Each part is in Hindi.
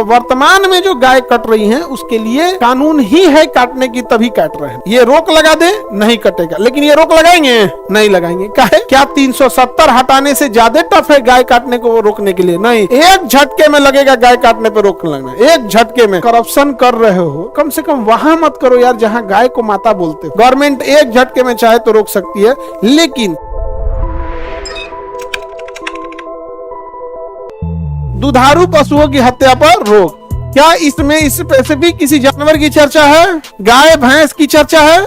वर्तमान में जो गाय कट रही हैं उसके लिए कानून ही है काटने की, तभी काट रहे हैं। ये रोक लगा दे नहीं कटेगा, लेकिन ये रोक लगाएंगे नहीं लगाएंगे। क्या 370 हटाने से ज्यादा टफ है गाय काटने को रोकने के लिए? नहीं, एक झटके में लगेगा गाय काटने पे रोक लगना, एक झटके में। करप्शन कर रहे हो कम से कम वहां मत करो यार जहां गाय को माता बोलते हो। गवर्नमेंट एक झटके में चाहे तो रोक सकती है, लेकिन दुधारू पशुओं की हत्या पर रोक। क्या इसमें स्पेसिफिक किसी जानवर की चर्चा है? गाय भैंस की चर्चा है?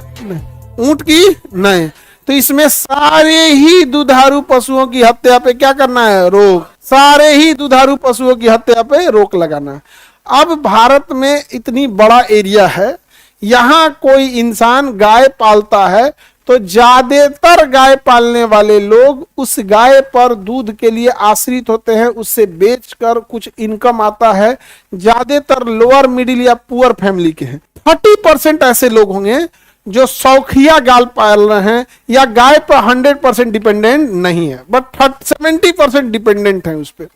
ऊंट की नहीं। तो इसमें सारे ही दुधारू पशुओं की हत्या पे क्या करना है? रोक। सारे ही दुधारू पशुओं की हत्या पे रोक लगाना। अब भारत में इतनी बड़ा एरिया है, यहां कोई इंसान गाय पालता है तो ज्यादातर गाय पालने वाले लोग उस गाय पर दूध के लिए आश्रित होते हैं, उससे बेचकर कुछ इनकम आता है। ज्यादातर लोअर मिडिल या पुअर फैमिली के हैं। 30% ऐसे लोग होंगे जो शौकिया गाय पाल रहे हैं या गाय पर 100% डिपेंडेंट नहीं है, बट 70% डिपेंडेंट है उस पर।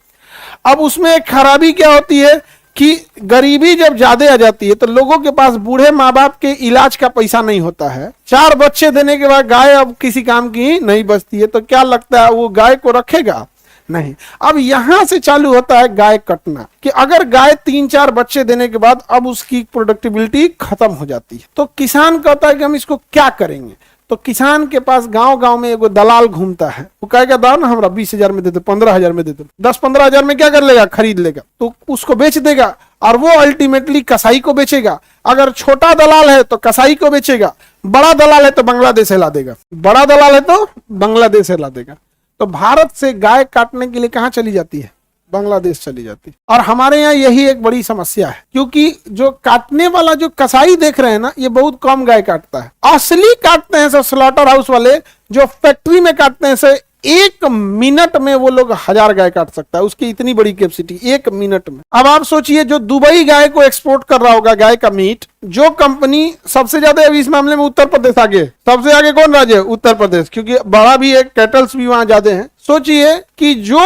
अब उसमें एक खराबी क्या होती है कि गरीबी जब ज्यादा आ जाती है तो लोगों के पास बूढ़े माँ बाप के इलाज का पैसा नहीं होता है। 4 बच्चे देने के बाद गाय अब किसी काम की नहीं बचती है, तो क्या लगता है वो गाय को रखेगा? नहीं। अब यहां से चालू होता है गाय कटना, कि अगर गाय 3-4 बच्चे देने के बाद अब उसकी प्रोडक्टिबिलिटी खत्म हो जाती है, तो किसान कहता है कि हम इसको क्या करेंगे। तो किसान के पास गांव-गांव में एगो दलाल घूमता है, वो कहेगा दाओ ना हमरा 20,000 में दे दो, 15,000 में दे दो। 10-15,000 में क्या कर लेगा? खरीद लेगा, तो उसको बेच देगा और वो अल्टीमेटली कसाई को बेचेगा। अगर छोटा दलाल है तो कसाई को बेचेगा, बड़ा दलाल है तो बांग्लादेश से ला देगा, बड़ा दलाल है तो बांग्लादेश से ला देगा। तो भारत से गाय काटने के लिए कहां चली जाती है? बांग्लादेश चली जाती है। और हमारे यहाँ यही एक बड़ी समस्या है, क्योंकि जो काटने वाला जो कसाई देख रहे हैं ना, ये बहुत कम गाय काटता है। असली काटते हैं सब स्लॉटर हाउस वाले, जो फैक्ट्री में काटते हैं से 1 मिनट में वो लोग 1000 गाय काट सकता है, उसकी इतनी बड़ी कैपेसिटी 1 मिनट में। अब आप सोचिए, जो दुबई गाय को एक्सपोर्ट कर रहा होगा गाय का मीट, जो कंपनी सबसे ज्यादा अभी इस मामले में उत्तर प्रदेश आगे, सबसे आगे कौन राज्य है? उत्तर प्रदेश, क्योंकि बड़ा भी एक कैटल्स भी वहां ज्यादा है। सोचिए कि जो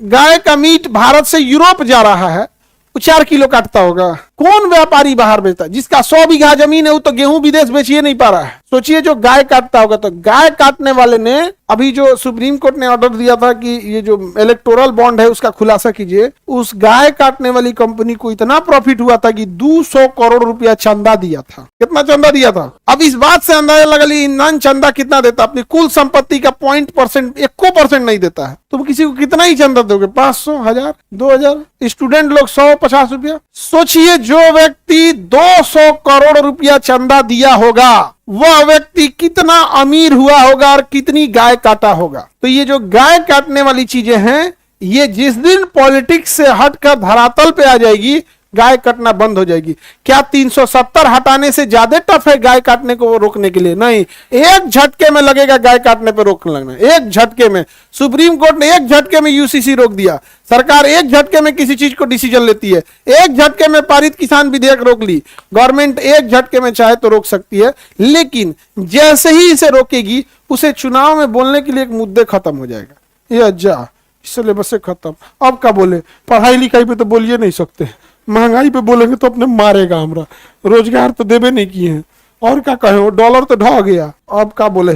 गाय का मीट भारत से यूरोप जा रहा है, वो 4 किलो काटता होगा। कौन व्यापारी बाहर बेचता है? जिसका 100 बीघा जमीन है वो तो गेहूं विदेश बेचिए नहीं पा रहा है। सोचिए जो गाय काटता होगा। तो गाय काटने वाले ने, अभी जो सुप्रीम कोर्ट ने ऑर्डर दिया था कि ये जो इलेक्टोरल बॉन्ड है उसका खुलासा कीजिए, उस गाय काटने वाली कंपनी को इतना प्रॉफिट हुआ था कि 200 करोड़ रुपया चंदा दिया था। कितना चंदा दिया था? अब इस बात से अंदाजा लगा ली नन चंदा कितना देता? अपनी कुल संपत्ति का 0.1% 1% नहीं देता है। तुम किसी को कितना ही चंदा दोगे? 500, 1000, 2000? स्टूडेंट लोग 150 रुपया। सोचिए जो व्यक्ति 200 करोड़ रुपया चंदा दिया होगा, वह व्यक्ति कितना अमीर हुआ होगा और कितनी गाय काटा होगा। तो ये जो गाय काटने वाली चीजें हैं, ये जिस दिन पॉलिटिक्स से हटकर धरातल पे आ जाएगी, गाय कटना बंद हो जाएगी। क्या 370 हटाने से ज्यादा टफ है गाय काटने को रोकने के लिए? नहीं, एक झटके में लगेगा गाय काटने पे रोक लगना, एक झटके में। सुप्रीम कोर्ट ने एक झटके में यूसीसी रोक दिया। सरकार एक झटके में किसी चीज को डिसीजन लेती है। एक झटके में पारित किसान विधेयक रोक ली। गवर्नमेंट एक झटके में चाहे तो रोक सकती है, लेकिन जैसे ही इसे रोकेगी, उसे चुनाव में बोलने के लिए एक मुद्दे खत्म हो जाएगा। ये अच्छा सिलेबस से खत्म, अब क्या बोले? पढ़ाई लिखाई पे तो बोलिए नहीं सकते, महंगाई पे बोलेंगे तो अपने मारेगा हमरा, रोजगार तो देवे नहीं किए हैं, और क्या कहे? डॉलर तो ढह गया, अब क्या बोले?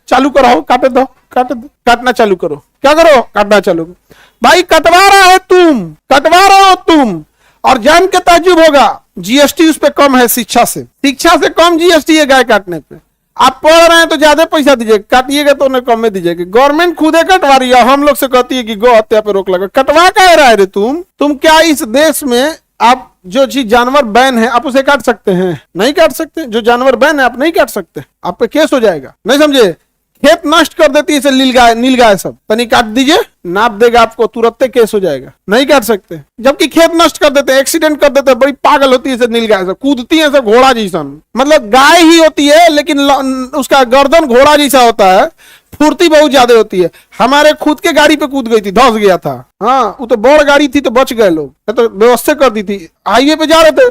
चालू कराओ, काटे दो, काटना चालू करो। क्या करो? काटना चालू करो। भाई कटवा रहा है तुम, कटवा रहे हो तुम, और जान के ताज्जुब होगा जीएसटी उस पे कम है शिक्षा से कम जीएसटी है गाय काटने पे। आप पढ़ रहे हैं तो ज्यादा पैसा दीजिए, काटिएगा तो उन्हें कम में दीजिएगा। गवर्नमेंट खुदे कटवा रही है, हम लोग से कहती है कि गौ हत्या पे रोक लगा। कटवा क्या रहा है रे तुम क्या इस देश में आप जो चीज जानवर बैन है आप उसे काट सकते हैं? नहीं काट सकते। जो जानवर बैन है आप नहीं काट सकते, आप पे केस हो जाएगा। नहीं समझे? खेत नष्ट कर देती है नील गाय सब, तनी काट दीजिए, नाप देगा आपको, तुरंत केस हो जाएगा। नहीं काट सकते। जबकि खेत नष्ट कर देते हैं, एक्सीडेंट कर देते हैं, बड़ी पागल होती है नील गाय सब, कूदती है सब घोड़ा जैसा। मतलब गाय ही होती है लेकिन उसका गर्दन घोड़ा जैसा होता है, फुर्ती बहुत ज्यादा होती है। हमारे खुद के गाड़ी पे कूद गई थी, धंस गया था। हाँ, वो तो बड़ गाड़ी थी तो बच गए लोग, तो व्यवस्था कर दी थी। हाईवे पे जा रहे थे,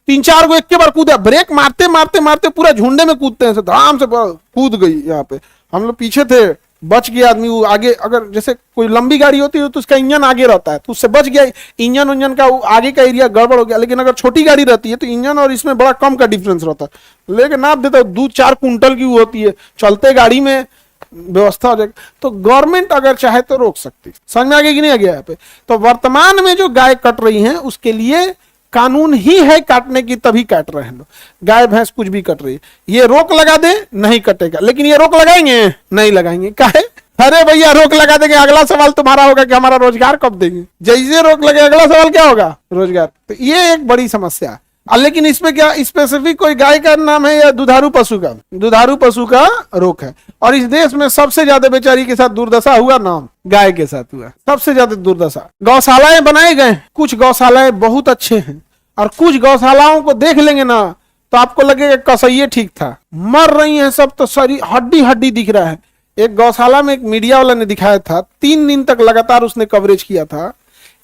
3-4 को एक के बार कूदा, ब्रेक मारते मारते मारते पूरा झुंडे में कूदते हैं, धाम से कूद गई। यहाँ पे हम लोग पीछे थे, बच गया आदमी, वो आगे, अगर जैसे कोई लंबी गाड़ी होती है तो उसका इंजन आगे रहता है तो उससे बच गया, इंजन उंजन का आगे का एरिया गड़बड़ हो गया। लेकिन अगर छोटी गाड़ी रहती है तो इंजन और इसमें बड़ा कम का डिफरेंस रहता है, लेकिन नाप देता है 2-4 कुंटल की वो होती है, चलते गाड़ी में व्यवस्था हो जाएगी। तो गवर्नमेंट अगर चाहे तो रोक सकती है। समझ में आ गया कि नहीं आ गया यहाँ पे? तो वर्तमान में जो गाय कट रही हैं उसके लिए कानून ही है काटने की, तभी काट रहे हैं लोग। गाय भैंस कुछ भी कट रही है, ये रोक लगा दे नहीं कटेगा, लेकिन ये रोक लगाएंगे नहीं लगाएंगे, काहे? अरे भैया रोक लगा देंगे, अगला सवाल तुम्हारा होगा कि हमारा रोजगार कब देंगे। जैसे रोक लगे अगला सवाल क्या होगा? रोजगार। तो ये एक बड़ी समस्या है। लेकिन इसमें क्या स्पेसिफिक कोई गाय का नाम है या दुधारू पशु का? दुधारू पशु का रोक है। और इस देश में सबसे ज्यादा बेचारी के साथ दुर्दशा हुआ नाम गाय के साथ हुआ, सबसे ज्यादा दुर्दशा। गौशालाएं बनाए गए, कुछ गौशालाएं बहुत अच्छे हैं और कुछ गौशालाओं को देख लेंगे ना तो आपको लगेगा कसैये ठीक था, मर रही हैं सब, तो सारी हड्डी हड्डी दिख रहा है। एक गौशाला में एक मीडिया वाला ने दिखाया था, 3 दिन तक लगातार उसने कवरेज किया था।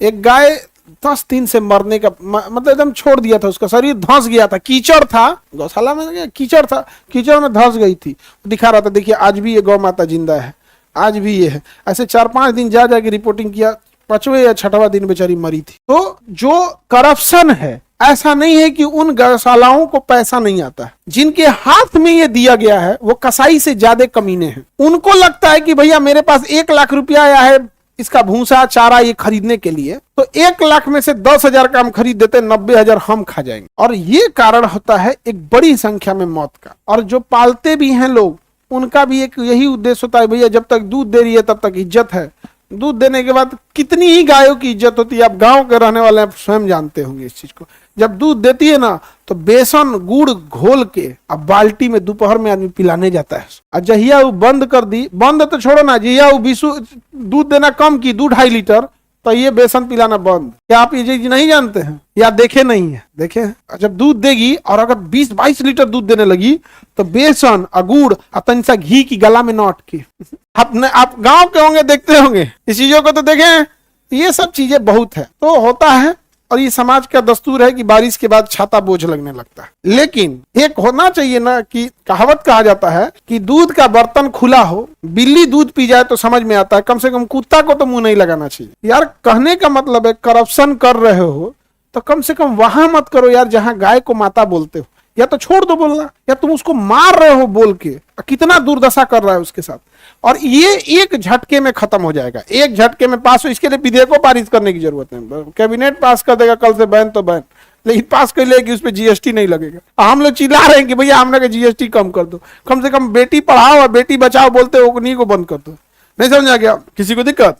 एक गाय 10 दिन से मरने का मतलब एकदम छोड़ दिया था, उसका शरीर धंस गया था, कीचड़ था गौशाला में, कीचड़ था, कीचड़ में धंस गई थी, दिखा रहा था देखिए आज भी ये गौ माता जिंदा है, आज भी ये है। ऐसे 4-5 दिन जा जाके रिपोर्टिंग किया, 5वें या 6वां दिन बेचारी मरी थी। तो जो करप्शन है, ऐसा नहीं है कि उन गौशालाओं को पैसा नहीं आता है, जिनके हाथ में ये दिया गया है वो कसाई से ज्यादा कमीने हैं। उनको लगता है कि भैया मेरे पास 1 लाख रुपया आया है इसका भूसा चारा ये खरीदने के लिए, तो 1 लाख में से 10,000 का हम खरीद देते, 90,000 हम खा जाएंगे। और ये कारण होता है एक बड़ी संख्या में मौत का। और जो पालते भी हैं लोग, उनका भी एक यही उद्देश्य होता है, भैया जब तक दूध दे रही है तब तक इज्जत है, दूध देने के बाद कितनी ही गायों की इज्जत होती है। आप गांव के रहने वाले आप स्वयं जानते होंगे इस चीज को। जब दूध देती है ना तो बेसन गुड़ घोल के अब बाल्टी में दोपहर में आदमी पिलाने जाता है। और जहिया वो बंद कर दी, बंद तो छोड़ो ना, जहिया वो दूध देना कम की 2-2.5 लीटर, तो ये बेसन पिलाना बंद। क्या आप ये चीज नहीं जानते हैं या देखे नहीं है? देखे हैं। जब दूध देगी और अगर 20-22 लीटर दूध देने लगी तो बेसन गुड़ और तन सा घी की गला में नोट के आप गांव के होंगे, देखते होंगे इस चीजों को, तो देखें ये सब चीजें बहुत है। तो होता है और ये समाज का दस्तूर है कि बारिश के बाद छाता बोझ लगने लगता है। लेकिन एक होना चाहिए ना कि कहावत कहा जाता है कि दूध का बर्तन खुला हो, बिल्ली दूध पी जाए तो समझ में आता है, कम से कम कुत्ता को तो मुंह नहीं लगाना चाहिए। यार कहने का मतलब है करप्शन कर रहे हो तो कम से कम वहां मत करो यार जहां गाय को माता बोलते हो, या तो छोड़ दो बोलना, या तुम उसको मार रहे हो बोल के, कितना दुर्दशा कर रहा है उसके साथ। और ये एक झटके में खत्म हो जाएगा, एक झटके में पास हो। इसके लिए विधेयकों पारित करने की जरूरत नहीं, कैबिनेट पास कर देगा कल से बैन तो बैन, लेकिन पास कर ले कि उस पर जीएसटी नहीं लगेगा। हम लोग चिल्ला रहे हैं कि भैया हम लोग जीएसटी कम कर दो, कम से कम बेटी पढ़ाओ और बेटी बचाओ बोलते हो उन्हीं को बंद कर दो। नहीं समझ आ गया किसी को दिक्कत?